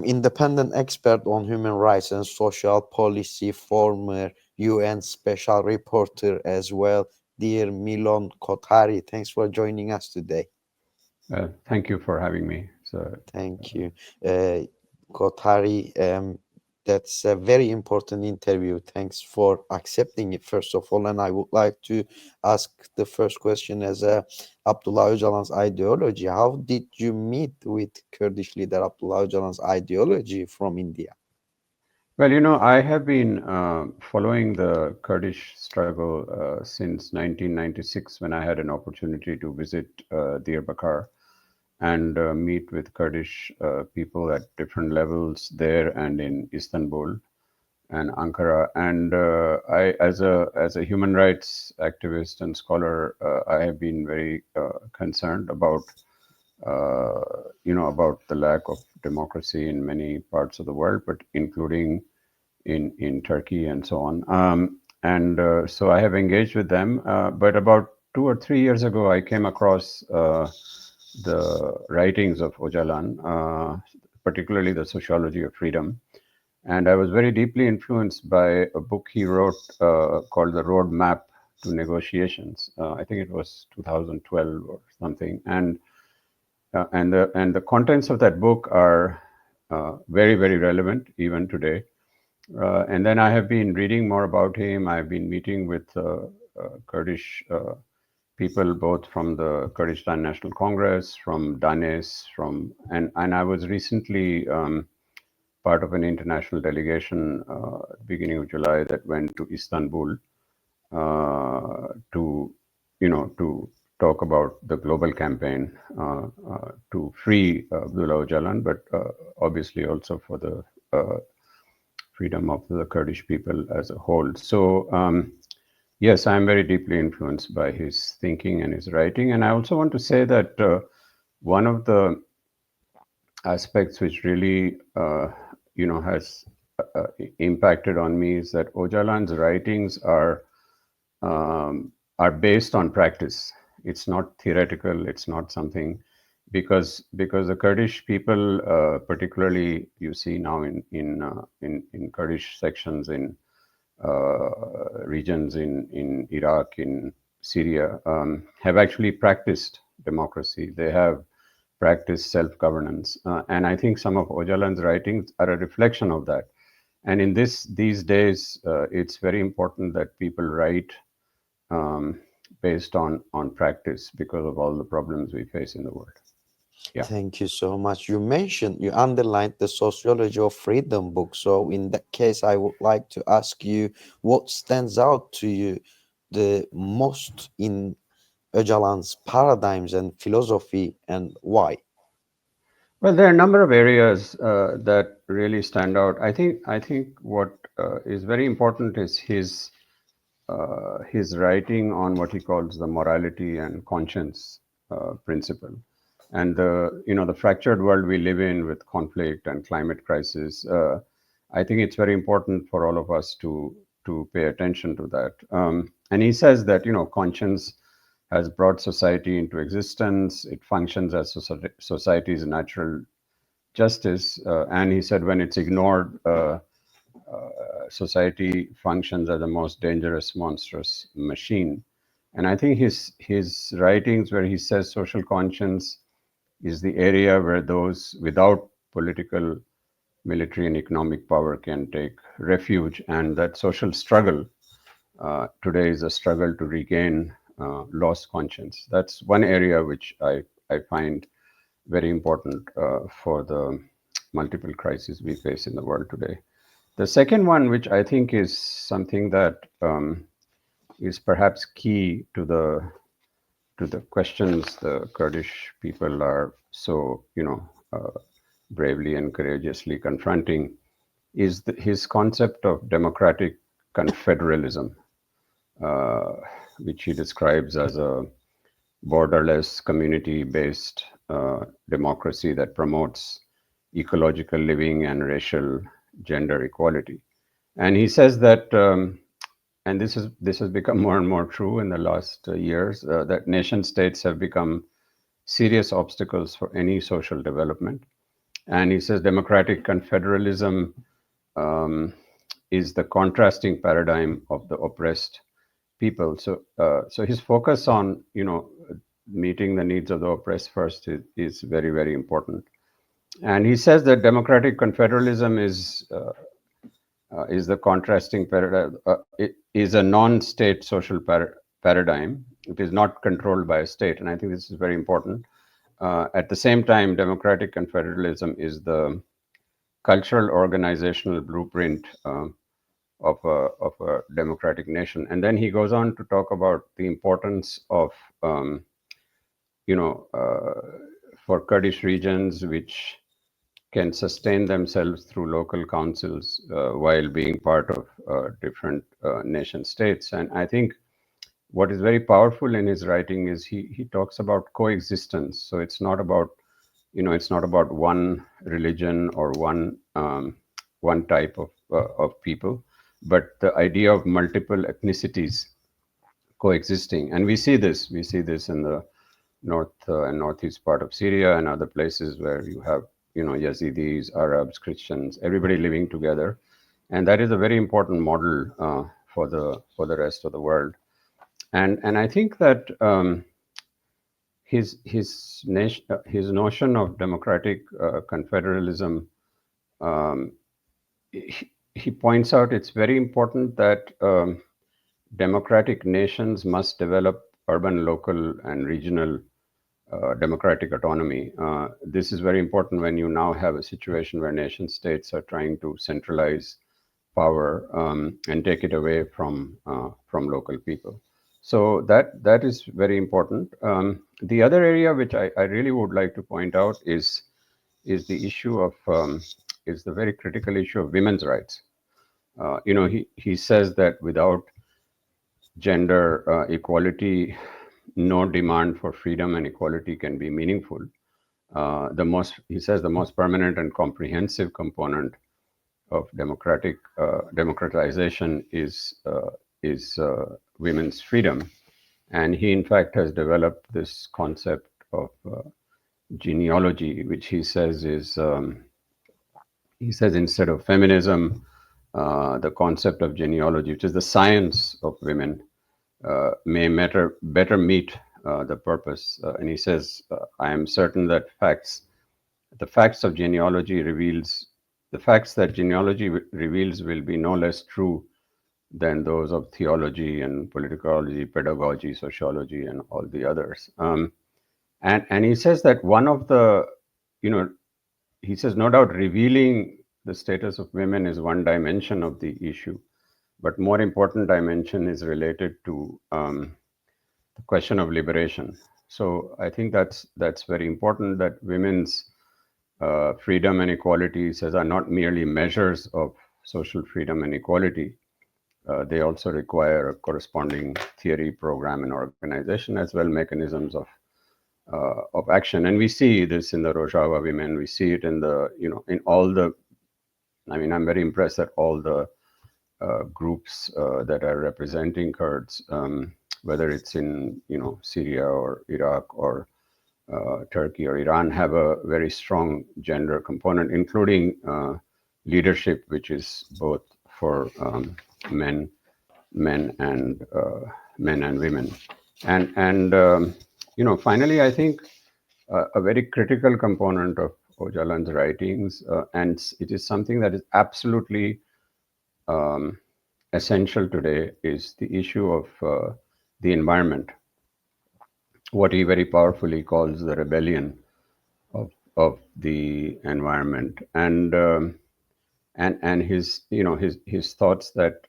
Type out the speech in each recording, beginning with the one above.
independent expert on human rights and social policy, former UN Special Rapporteur as well, dear Miloon Kothari. Thanks for joining us today. Thank you for having me. Thank you. Kothari, that's a very important interview. Thanks for accepting it, first of all. And I would like to ask the first question as Abdullah Öcalan's ideology. How did you meet with Kurdish leader Abdullah Öcalan's ideology from India? Well, I have been following the Kurdish struggle since 1996, when I had an opportunity to visit Diyarbakir and meet with Kurdish people at different levels there and in Istanbul and Ankara. And I, as a human rights activist and scholar, I have been very concerned about about the lack of democracy in many parts of the world, but including in Turkey and so on. So I have engaged with them. But about 2 or 3 years ago, I came across the writings of Öcalan, particularly the Sociology of Freedom. And I was very deeply influenced by a book he wrote called The Roadmap to Negotiations. I think it was 2012 or something. And the contents of that book are very, very relevant even today. And then I have been reading more about him. I've been meeting with Kurdish people, both from the Kurdistan National Congress, from Danes, and I was recently part of an international delegation beginning of July that went to Istanbul to talk about the global campaign to free Abdullah Öcalan, but obviously also for the freedom of the Kurdish people as a whole. So yes, I'm very deeply influenced by his thinking and his writing. And I also want to say that one of the aspects which really has impacted on me is that Öcalan's writings are based on practice. It's not theoretical. It's not something because the Kurdish people, particularly you see now in Kurdish sections in regions in Iraq, in Syria, have actually practiced democracy. They have practiced self-governance, and I think some of Öcalan's writings are a reflection of that. And in these days, it's very important that people write based on practice because of all the problems we face in the world. Yeah. Thank you so much. You underlined the Sociology of Freedom book. So in that case, I would like to ask you, what stands out to you the most in Öcalan's paradigms and philosophy, and why? Well, there are a number of areas that really stand out. I think what is very important is his writing on what he calls the morality and conscience principle. And the fractured world we live in with conflict and climate crisis, I think it's very important for all of us to pay attention to that. And he says that conscience has brought society into existence. It functions as society's natural justice. And he said when it's ignored, society functions as the most dangerous, monstrous machine. And I think his writings where he says social conscience is the area where those without political, military, and economic power can take refuge, and that social struggle today is a struggle to regain lost conscience. That's one area which I find very important for the multiple crises we face in the world today. The second one, which I think is something that is perhaps key to the questions the Kurdish people are so bravely and courageously confronting, is his concept of democratic confederalism, which he describes as a borderless, community-based democracy that promotes ecological living and racial gender equality. And he says that, and this has become more and more true in the last years, that nation states have become serious obstacles for any social development. And he says democratic confederalism is the contrasting paradigm of the oppressed people. So his focus on meeting the needs of the oppressed first is very, very important. And he says that democratic confederalism is the contrasting paradigm. It is a non-state social paradigm. It is not controlled by a state, and I think this is very important. At the same time, democratic confederalism is the cultural organizational blueprint of a democratic nation. And then he goes on to talk about the importance of for Kurdish regions which can sustain themselves through local councils while being part of different nation states. And I think what is very powerful in his writing is he talks about coexistence. So it's not about one religion or one type of people, but the idea of multiple ethnicities coexisting. And we see this in the north and northeast part of Syria and other places where you have Yazidis, Arabs, Christians, everybody living together, and that is a very important model for the rest of the world. And I think that his notion of democratic confederalism, he points out it's very important that democratic nations must develop urban, local, and regional democratic autonomy. This is very important when you now have a situation where nation states are trying to centralize power and take it away from local people. So that is very important. The other area which I really would like to point out is the issue of is the very critical issue of women's rights. He says that without gender equality, no demand for freedom and equality can be meaningful. He says the most permanent and comprehensive component of democratization is women's freedom. And he, in fact, has developed this concept of genealogy, which he says instead of feminism, the concept of genealogy, which is the science of women, may better meet the purpose. And he says, I am certain that the facts that genealogy reveals will be no less true than those of theology and politicology, pedagogy, sociology, and all the others. And he says that one of the, he says, no doubt revealing the status of women is one dimension of the issue, but more important dimension is related to the question of liberation. So I think that's very important, that women's freedom and equality, he says, are not merely measures of social freedom and equality. They also require a corresponding theory, program, and organization, as well mechanisms of action. And we see this in the Rojava women. We see it in in all the. I mean, I'm very impressed that all the groups that are representing Kurds, whether it's in Syria or Iraq or Turkey or Iran, have a very strong gender component, including leadership, which is both for men and women. And finally, I think a very critical component of Öcalan's writings, and it is something that is absolutely essential today, is the issue of the environment, what he very powerfully calls the rebellion of the environment, and his his thoughts that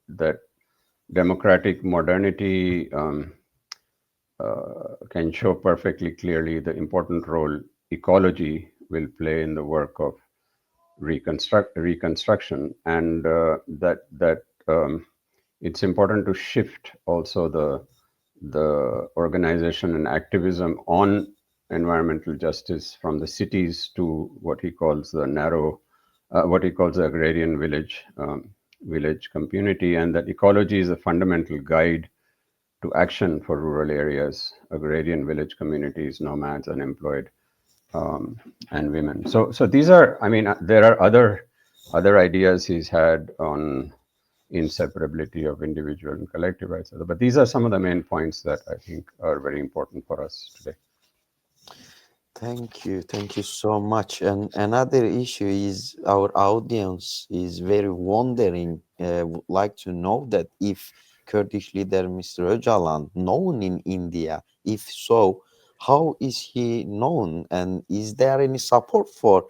that democratic modernity can show perfectly clearly the important role ecology will play in the work of reconstruction, and that it's important to shift also the organization and activism on environmental justice from the cities to what he calls the agrarian village community, and that ecology is a fundamental guide to action for rural areas, agrarian village communities, nomads, unemployed and women. So these are, I mean, there are other ideas he's had on inseparability of individual and collective rights, but these are some of the main points that I think are very important for us today. Thank you so much. And another issue is our audience is very wondering, would like to know that if Kurdish leader Mr. Öcalan known in India, if so, how is he known, and is there any support for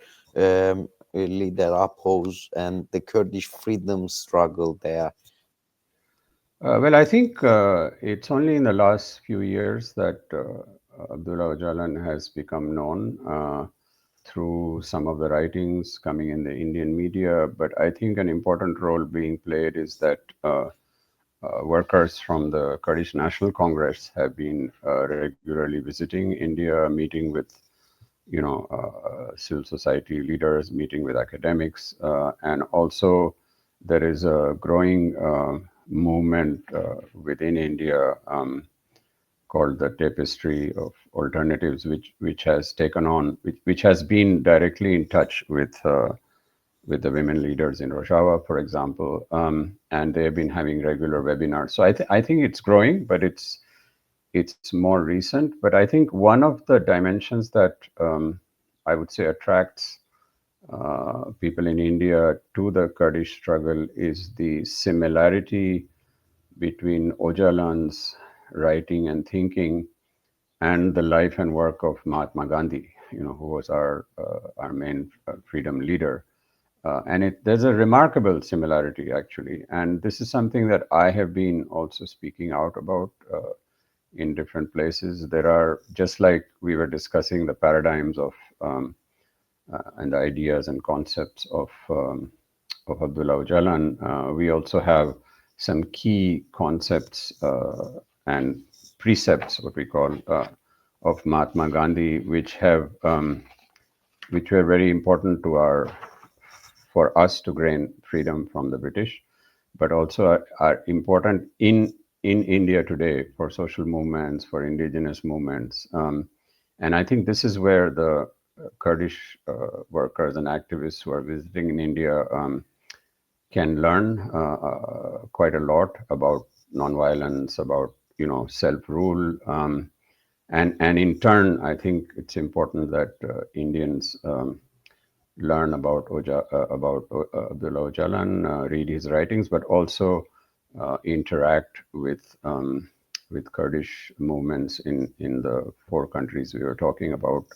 leader oppose and the Kurdish freedom struggle there? Well, I think it's only in the last few years that Abdullah Öcalan has become known through some of the writings coming in the Indian media. But I think an important role being played is that workers from the Kurdish National Congress have been regularly visiting India, meeting with civil society leaders, meeting with academics, and also there is a growing movement within India called the Tapestry of Alternatives, which has taken on, which has been directly in touch with the women leaders in Rojava, for example, and they have been having regular webinars. So I think it's growing, but it's more recent. But I think one of the dimensions that I would say attracts people in India to the Kurdish struggle is the similarity between Öcalan's writing and thinking and the life and work of Mahatma Gandhi, who was our main freedom leader. And there's a remarkable similarity, actually. And this is something that I have been also speaking out about in different places. There are, just like we were discussing the paradigms of and the ideas and concepts of Abdullah Öcalan, we also have some key concepts and precepts, what we call, of Mahatma Gandhi, which were very important for us to gain freedom from the British, but also are important in India today for social movements, for indigenous movements. And I think this is where the Kurdish workers and activists who are visiting in India can learn quite a lot about nonviolence, about self-rule, and in turn, I think it's important that Indians learn about Abdullah Öcalan, read his writings, but also interact with Kurdish movements in the 4 countries we were talking about.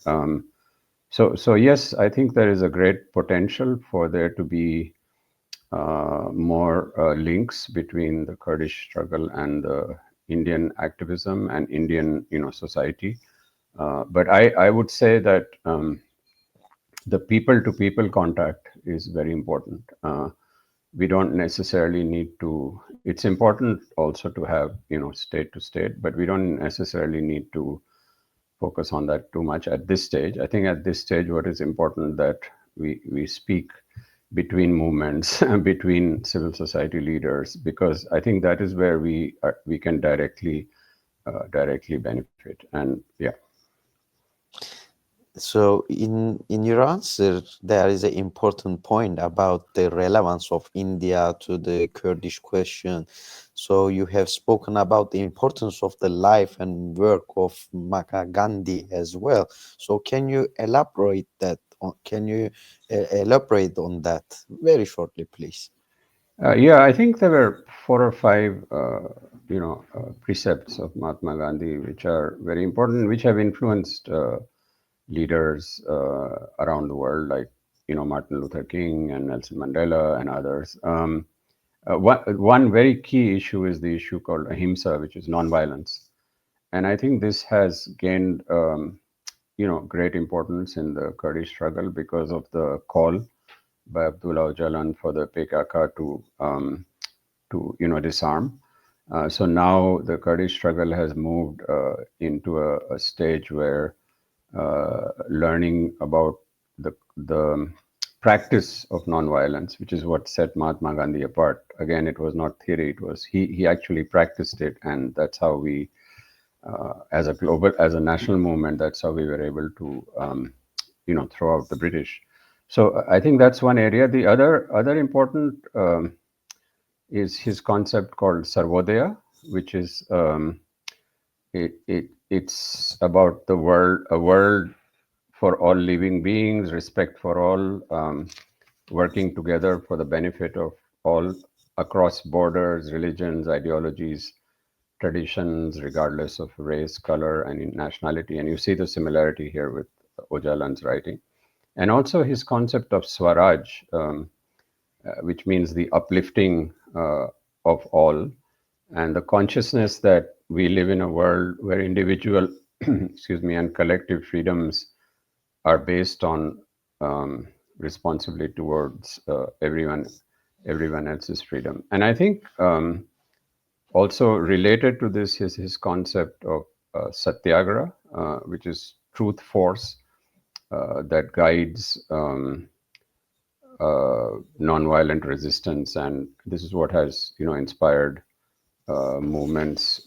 So yes, I think there is a great potential for there to be more links between the Kurdish struggle and the Indian activism and Indian society. But I would say that the people-to-people contact is very important. We don't necessarily need to. It's important also to have state to state, but we don't necessarily need to focus on that too much at this stage. I think at this stage, what is important that we speak between movements, between civil society leaders, because I think that is where we can directly benefit. And yeah. So in your answer, there is an important point about the relevance of India to the Kurdish question. So you have spoken about the importance of the life and work of Mahatma Gandhi as well. So can you elaborate that? Elaborate on that very shortly, please? Yeah, I think there were 4 or 5, precepts of Mahatma Gandhi, which are very important, which have influenced leaders around the world, like Martin Luther King and Nelson Mandela and others. One very key issue is the issue called ahimsa, which is nonviolence, and I think this has gained great importance in the Kurdish struggle because of the call by Abdullah Öcalan for the PKK to disarm. So now the Kurdish struggle has moved into a stage where learning about the practice of nonviolence, which is what set Mahatma Gandhi apart. Again, it was not theory; it was he actually practiced it, and that's how we, as a national movement, that's how we were able to throughout the British. So I think that's one area. The other important is his concept called Sarvodaya, which is it's about the world, a world for all living beings, respect for all, working together for the benefit of all across borders, religions, ideologies, traditions, regardless of race, color, and nationality. And you see the similarity here with Öcalan's writing. And also his concept of Swaraj, which means the uplifting of all, and the consciousness that we live in a world where individual, excuse me, and collective freedoms are based on responsibility towards everyone else's freedom. And I think also related to this is his concept of satyagraha, which is truth force that guides nonviolent resistance, and this is what has inspired movements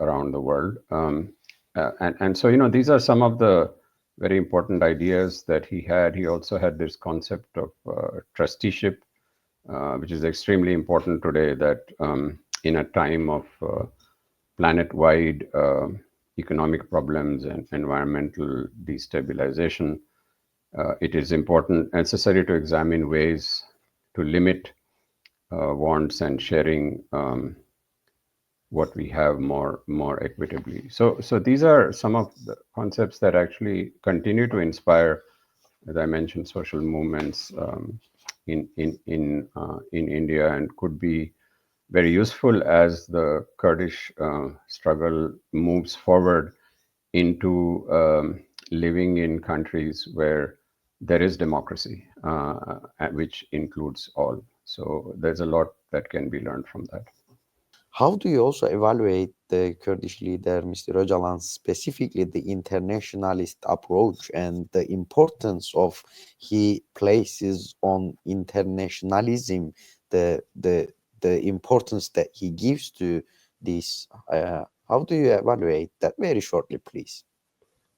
around the world. And so these are some of the very important ideas that he had. He also had this concept of trusteeship, which is extremely important today, that in a time of planet-wide economic problems and environmental destabilization, it is necessary to examine ways to limit wants and sharing what we have more equitably. So these are some of the concepts that actually continue to inspire, as I mentioned, social movements in India, and could be very useful as the Kurdish struggle moves forward into living in countries where there is democracy, which includes all. So there's a lot that can be learned from that. How do you also evaluate the Kurdish leader, Mr. Öcalan, specifically the internationalist approach and the importance of he places on internationalism, the importance that he gives to this? How do you evaluate that? Very shortly, please.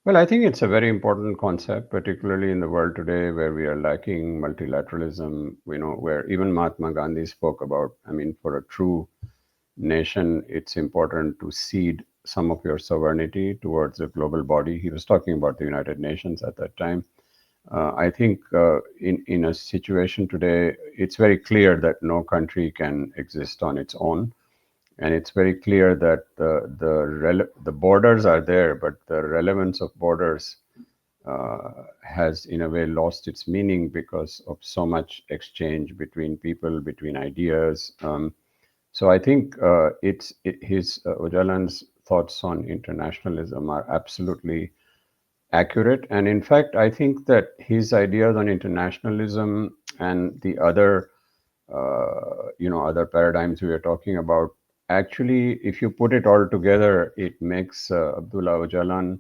Well, I think it's a very important concept, particularly in the world today where we are lacking multilateralism, where even Mahatma Gandhi spoke about, for a true nation, it's important to cede some of your sovereignty towards a global body. He was talking about the United Nations at that time. I think in a situation today, it's very clear that no country can exist on its own. And it's very clear that the borders are there, but the relevance of borders has in a way lost its meaning because of so much exchange between people, between ideas. So I think Öcalan's thoughts on internationalism are absolutely accurate. And in fact, I think that his ideas on internationalism and the other other paradigms we are talking about, actually, if you put it all together, it makes Abdullah Öcalan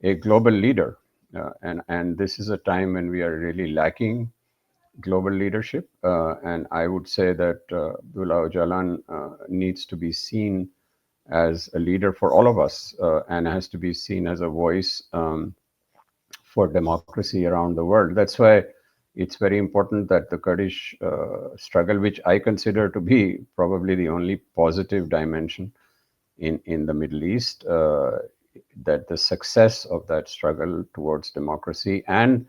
a global leader. And this is a time when we are really lacking global leadership. And I would say that Abdullah Öcalan needs to be seen as a leader for all of us, and has to be seen as a voice for democracy around the world. That's why it's very important that the Kurdish struggle, which I consider to be probably the only positive dimension in the Middle East, that the success of that struggle towards democracy and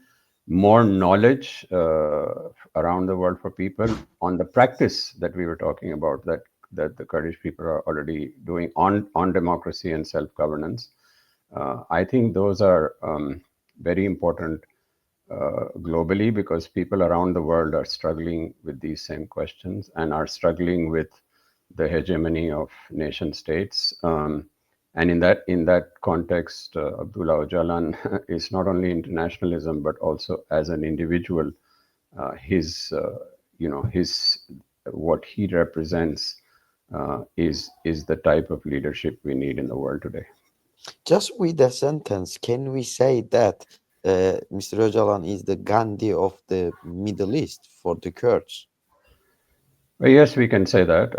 more knowledge around the world for people on the practice that we were talking about, that the Kurdish people are already doing on democracy and self-governance. I think those are very important globally, because people around the world are struggling with these same questions and are struggling with the hegemony of nation states. And in that context, Abdullah Öcalan is not only internationalism, but also as an individual, his what he represents is the type of leadership we need in the world today. Just with a sentence, can we say that Mr. Öcalan is the Gandhi of the Middle East for the Kurds? Well, yes, we can say that.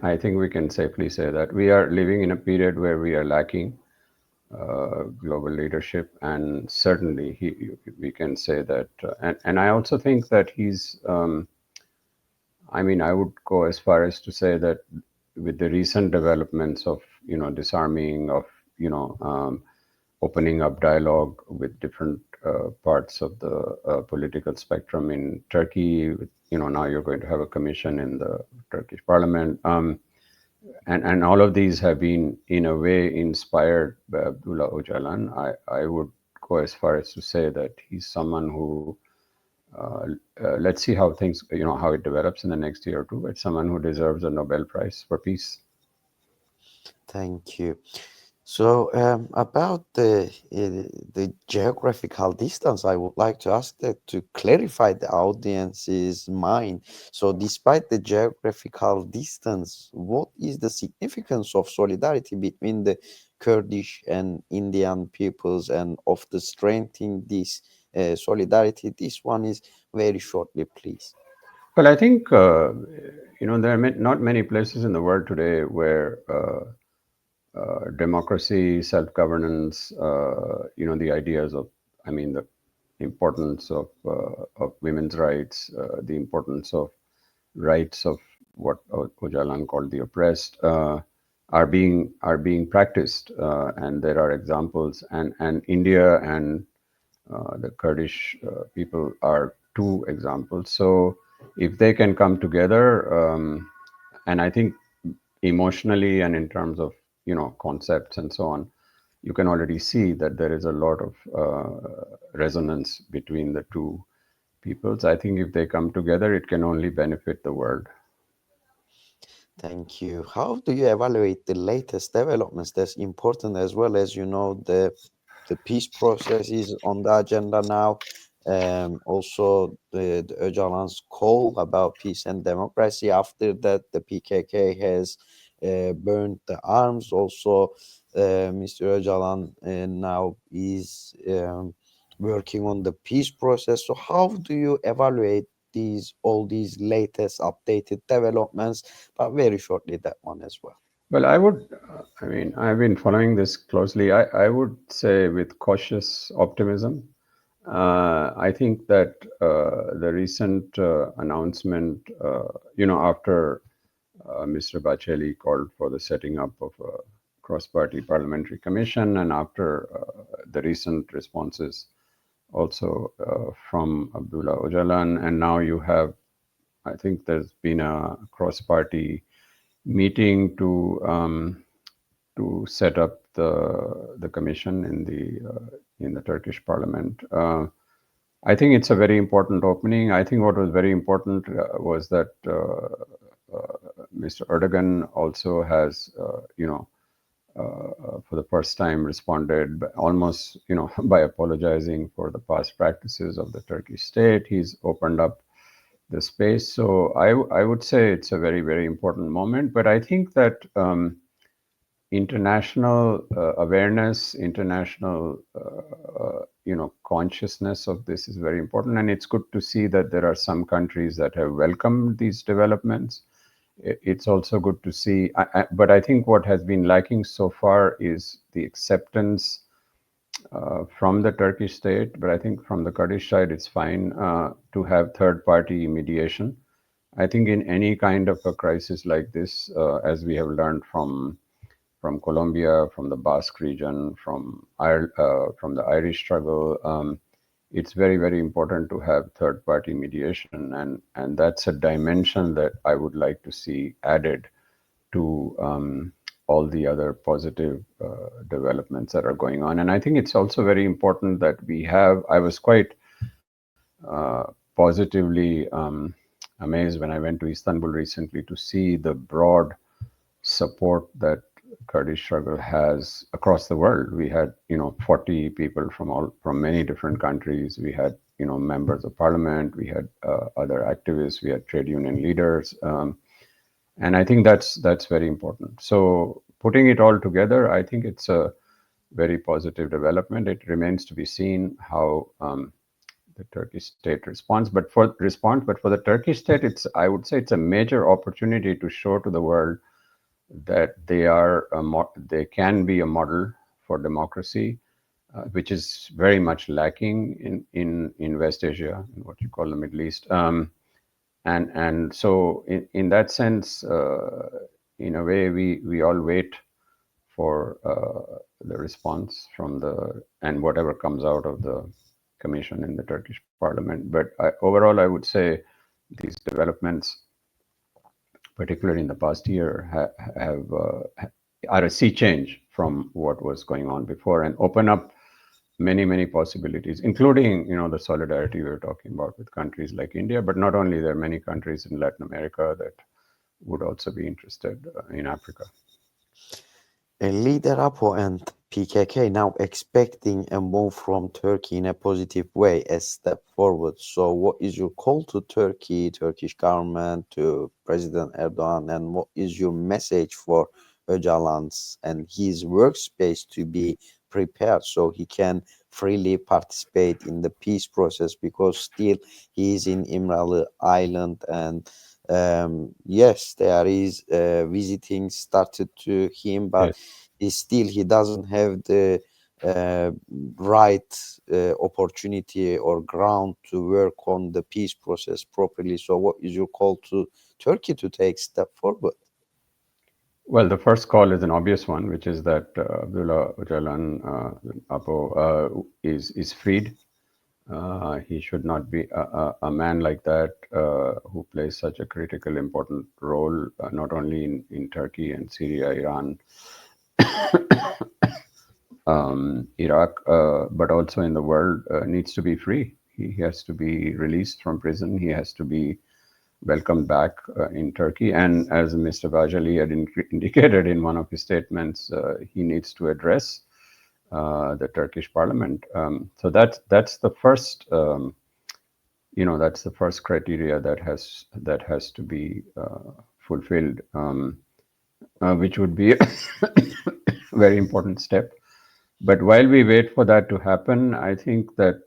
I think we can safely say that. We are living in a period where we are lacking global leadership, and certainly we can say that. And I also think that he's. I mean, I would go as far as to say that with the recent developments of disarming, of opening up dialogue with different parts of the political spectrum in Turkey. Now you're going to have a commission in the Turkish parliament. And all of these have been, in a way, inspired by Abdullah Öcalan. I would go as far as to say that he's someone who, let's see how things, how it develops in the next year or two, but someone who deserves a Nobel Prize for peace. Thank you. So about the geographical distance, I would like to ask that to clarify the audience's mind. So despite the geographical distance, what is the significance of solidarity between the Kurdish and Indian peoples, and of the strengthening this solidarity? This one is very shortly, please. Well, I think, there are not many places in the world today where democracy, self-governance, the ideas of, the importance of women's rights, the importance of rights of what Öcalan called the oppressed, are being practiced, and there are examples, and India and the Kurdish people are two examples. So if they can come together, and I think emotionally and in terms of concepts and so on, you can already see that there is a lot of resonance between the two peoples. I think if they come together, it can only benefit the world. Thank you. How do you evaluate the latest developments? That's important, as well as the peace process is on the agenda now. Also, the Öcalan's call about peace and democracy. After that, the PKK has burned the arms. Also, Mr. Öcalan now is working on the peace process. So, how do you evaluate all these latest updated developments? But very shortly, that one as well. Well, I've been following this closely. I would say with cautious optimism. I think that the recent announcement, after Mr. Bacheli called for the setting up of a cross-party parliamentary commission, and after the recent responses also from Abdullah Öcalan, and now you have, I think there's been a cross-party meeting to set up the commission in the Turkish parliament. I think it's a very important opening. I think what was very important was that Mr. Erdogan also has, for the first time, responded almost, by apologizing for the past practices of the Turkish state. He's opened up the space. So I would say it's a very, very important moment. But I think that international awareness, international consciousness of this is very important, and it's good to see that there are some countries that have welcomed these developments. It's also good to see, but I think what has been lacking so far is the acceptance from the Turkish state. But I think from the Kurdish side, it's fine to have third-party mediation. I think in any kind of a crisis like this, as we have learned from Colombia, from the Basque region, from the Irish struggle, it's very, very important to have third-party mediation, and that's a dimension that I would like to see added to all the other positive developments that are going on. And I think it's also very important that we have. I was quite positively amazed when I went to Istanbul recently to see the broad support that Kurdish struggle has across the world. We had 40 people from many different countries. We had members of parliament. We had other activists. We had trade union leaders, and I think that's very important. So putting it all together, I think it's a very positive development. It remains to be seen how the Turkish state responds. But for the Turkish state, I would say it's a major opportunity to show to the world that they can be a model for democracy, which is very much lacking in West Asia, in what you call the Middle East. And so in that sense, in a way, we all wait for the response from and whatever comes out of the commission in the Turkish parliament. But overall, I would say these developments, particularly in the past year, are a sea change from what was going on before and open up many possibilities, including the solidarity we were talking about with countries like India. But not only, there are many countries in Latin America that would also be interested in Africa. Leader Apo and PKK now expecting a move from Turkey in a positive way, a step forward. So what is your call to Turkey, Turkish government, to President Erdogan, and what is your message for Öcalan's and his workspace to be prepared so he can freely participate in the peace process, because still he is in İmralı Island, and yes, there is visiting started to him, but Yes. he doesn't have the right opportunity or ground to work on the peace process properly. So what is your call to Turkey to take step forward? Well, the first call is an obvious one, which is that Abdullah Öcalan Apo is freed. He should not be a man like that who plays such a critical, important role, not only in Turkey and Syria, Iran, Iraq, but also in the world, needs to be free. He has to be released from prison. He has to be welcomed back in Turkey. And as Mr. Bajali had indicated in one of his statements, he needs to address the Turkish parliament. So that's the first, that's the first criteria that has to be fulfilled, which would be a very important step. But while we wait for that to happen, I think that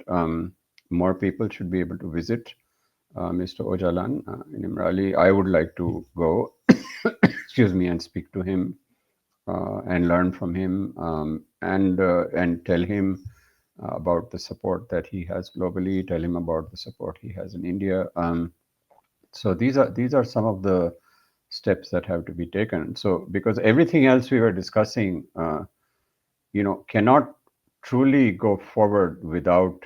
more people should be able to visit Mr. Öcalan in İmralı. I would like to go, excuse me, and speak to him and learn from him, and tell him about the support that he has globally. Tell him about the support he has in India. So these are some of the steps that have to be taken. So because everything else we were discussing, cannot truly go forward without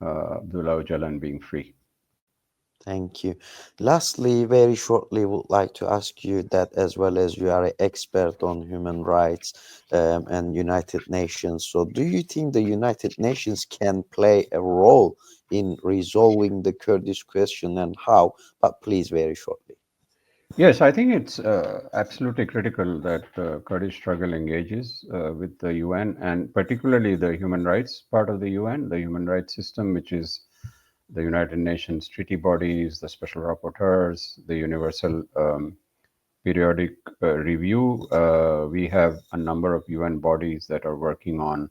Abdullah Öcalan being free. Thank you. Lastly, very shortly, would like to ask you that, as well as you are an expert on human rights and United Nations, so do you think the United Nations can play a role in resolving the Kurdish question, and how? But please, very shortly. Yes, I think it's absolutely critical that the Kurdish struggle engages with the UN, and particularly the human rights part of the UN, the human rights system, which is the United Nations treaty bodies, the special rapporteurs, the universal periodic review. We have a number of UN bodies that are working on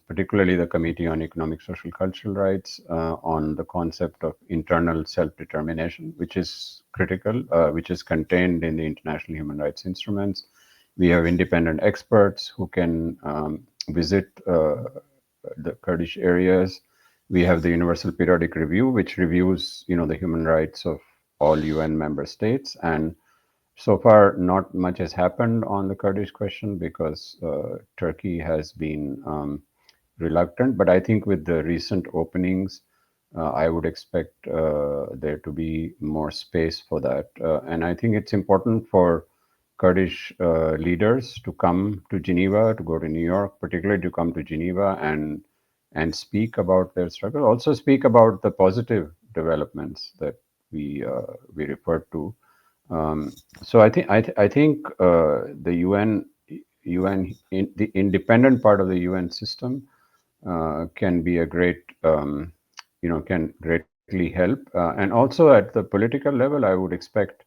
particularly the Committee on Economic, Social, Cultural Rights, on the concept of internal self-determination, which is critical, which is contained in the international human rights instruments. We have independent experts who can visit the Kurdish areas. We have the Universal Periodic Review, which reviews, the human rights of all UN member states. And so far, not much has happened on the Kurdish question because Turkey has been reluctant. But I think with the recent openings, I would expect there to be more space for that. And I think it's important for Kurdish leaders to come to Geneva, to go to New York, particularly to come to Geneva and speak about their struggle. Also speak about the positive developments that we referred to. So I think the UN, the independent part of the UN system can be a great, can greatly help. And also at the political level, I would expect,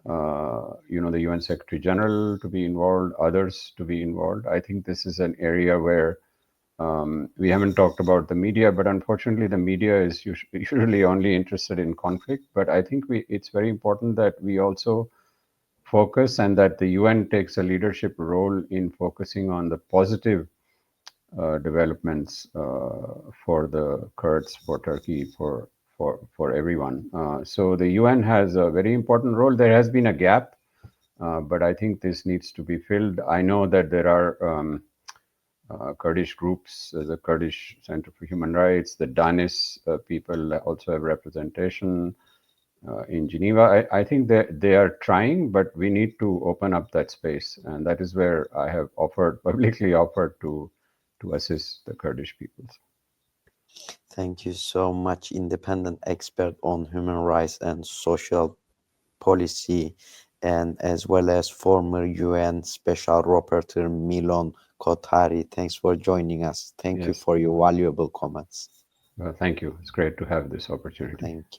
the UN Secretary General to be involved, others to be involved. I think this is an area where we haven't talked about the media, but unfortunately the media is usually only interested in conflict. But I think it's very important that we also focus, and that the UN takes a leadership role in focusing on the positive developments for the Kurds, for Turkey, for everyone. So the UN has a very important role. There has been a gap, but I think this needs to be filled. I know that there are Kurdish groups, the Kurdish Center for Human Rights, the Danis people also have representation in Geneva. I think that they are trying, but we need to open up that space, and that is where I have publicly offered to assist the Kurdish peoples. Thank you so much, independent expert on human rights and social policy, and as well as former UN Special Rapporteur Miloon Kothari. Thanks for joining us. Thank you Yes. for your valuable comments. Well, thank you. It's great to have this opportunity. Thank you.